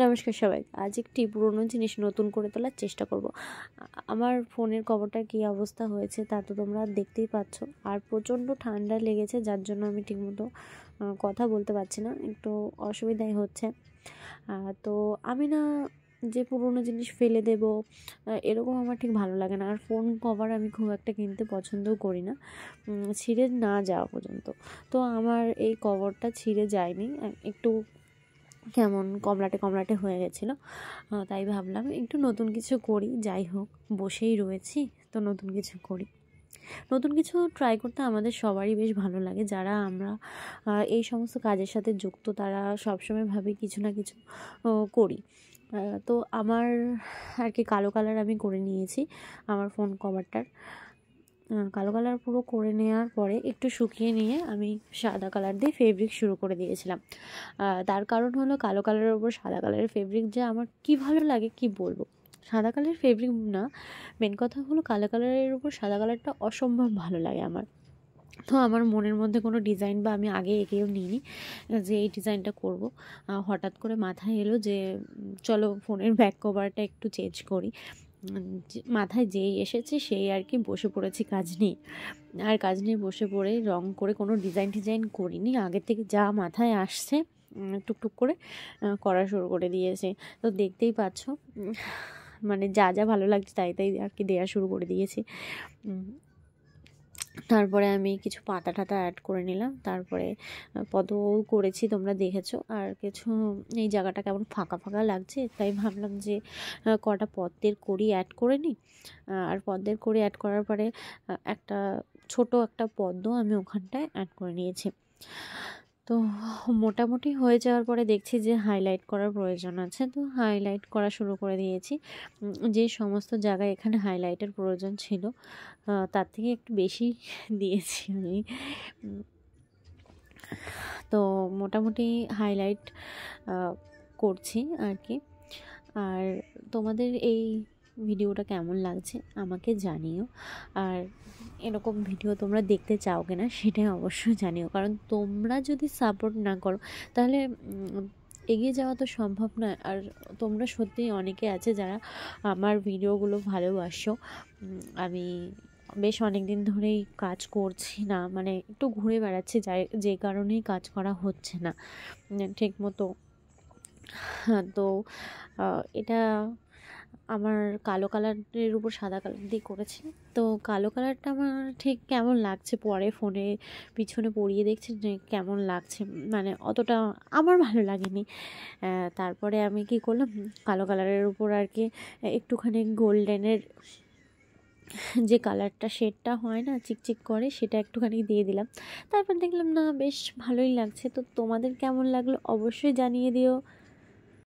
নমস্কার সবাই। আজ একটি পুরনো জিনিস নতুন করে তোলার চেষ্টা করব। আমার ফোনের কভারটার কী অবস্থা হয়েছে তা তো তোমরা দেখতেই পাচ্ছ। আর প্রচণ্ড ঠান্ডা লেগেছে, যার জন্য আমি ঠিকমতো কথা বলতে পারছি না, একটু অসুবিধাই হচ্ছে। তো আমি না যে পুরনো জিনিস ফেলে দেব এরকম আমার ঠিক ভালো লাগে না। আর ফোন কভার আমি খুব একটা কিনতে পছন্দও করি না, ছিঁড়ে না যাওয়া পর্যন্ত। তো আমার এই কভারটা ছিঁড়ে যায়নি, একটু কেমন কমলাটে কমলাটে হয়ে গেছিলো। তাই ভাবলাম একটু নতুন কিছু করি। যাই হোক, বসেই রয়েছি তো নতুন কিছু করি। নতুন কিছু ট্রাই করতে আমাদের সবারই বেশ ভালো লাগে। যারা আমরা এই সমস্ত কাজের সাথে যুক্ত তারা সবসময় ভাবে কিছু না কিছু করি। তো আমার আর কি কালো কালার আমি করে নিয়েছি আমার ফোন কভারটার। কালো কালার পুরো করে নেওয়ার পরে একটু শুকিয়ে নিয়ে আমি সাদা কালার দিয়ে ফেব্রিক শুরু করে দিয়েছিলাম। তার কারণ হলো কালো কালারের ওপর সাদা কালারের ফেব্রিক যে আমার কী ভালো লাগে কি বলবো। সাদা কালারের ফেব্রিক না, মেন কথা হলো কালো কালারের উপর সাদা কালারটা অসম্ভব ভালো লাগে আমার। তো আমার মনের মধ্যে কোনো ডিজাইন বা আমি আগে এঁকেও নিইনি যে এই ডিজাইনটা করব। হঠাৎ করে মাথায় এলো যে চলো ফোনের ব্যাক কভারটা একটু চেঞ্জ করি। মাথায় যেই এসেছে সেই আর কি বসে পড়েছি কাজ নিয়ে। আর কাজ নিয়ে বসে পড়ে রং করে কোনো ডিজাইন করিনি, আগের থেকে যা মাথায় আসছে টুকটুক করে করা শুরু করে দিয়েছে। তো দেখতেই পাচ্ছ, মানে যা যা ভালো লাগছে তাই তাই আর কি দেওয়া শুরু করে দিয়েছি। তারপরে আমি কিছু পাতা টাতা অ্যাড করে নিলাম, তারপরে পদ্মও করেছি তোমরা দেখেছো। আর কিছু এই জায়গাটা কেমন ফাঁকা ফাঁকা লাগছে, তাই ভাবলাম যে কটা পদ্মের কড়ি অ্যাড করে নিই। আর পদ্মের কড়ি অ্যাড করার পরে একটা ছোট একটা পদ্ম আমি ওখানটায় অ্যাড করে নিয়েছি। তো মোটামুটি হয়ে যাওয়ার পরে দেখছি যে হাইলাইট করার প্রয়োজন আছে, তো হাইলাইট করা শুরু করে দিয়েছি। যে সমস্ত জায়গায় এখানে হাইলাইটের প্রয়োজন ছিল তার থেকে একটু বেশি দিয়েছি আমি। তো মোটামুটি হাইলাইট করছি আর কি। আর তোমাদের এই ভিডিওটা কেমন লাগছে আমাকে জানিও। আর এরকম ভিডিও তোমরা দেখতে চাও কিনা সেটাই অবশ্যই জানিও, কারণ তোমরা যদি সাপোর্ট না করো তাহলে এগিয়ে যাওয়া তো সম্ভব নয়। আর তোমরা সত্যিই অনেকে আছে যারা আমার ভিডিওগুলো ভালোবাসো। আমি বেশ অনেক দিন ধরেই কাজ করছি না, মানে একটু ঘুরে বেড়াচ্ছি, যে কারণেই কাজ করা হচ্ছে না ঠিক মতো। তো এটা আমার কালো কালারের উপর সাদা কালার দিয়ে করেছি। তো কালো কালারটা আমার ঠিক কেমন লাগছে পরে ফোনে পিছনে পরিয়ে দেখছি যে কেমন লাগছে, মানে অতটা আমার ভালো লাগেনি। তারপরে আমি কি করলাম, কালো কালারের উপর আর কি একটুখানি গোল্ডেনের যে কালারটা শেডটা হয় না চিকচিক করে, সেটা একটুখানি দিয়ে দিলাম। তারপর দেখলাম না বেশ ভালোই লাগছে। তো তোমাদের কেমন লাগলো অবশ্যই জানিয়ে দিও।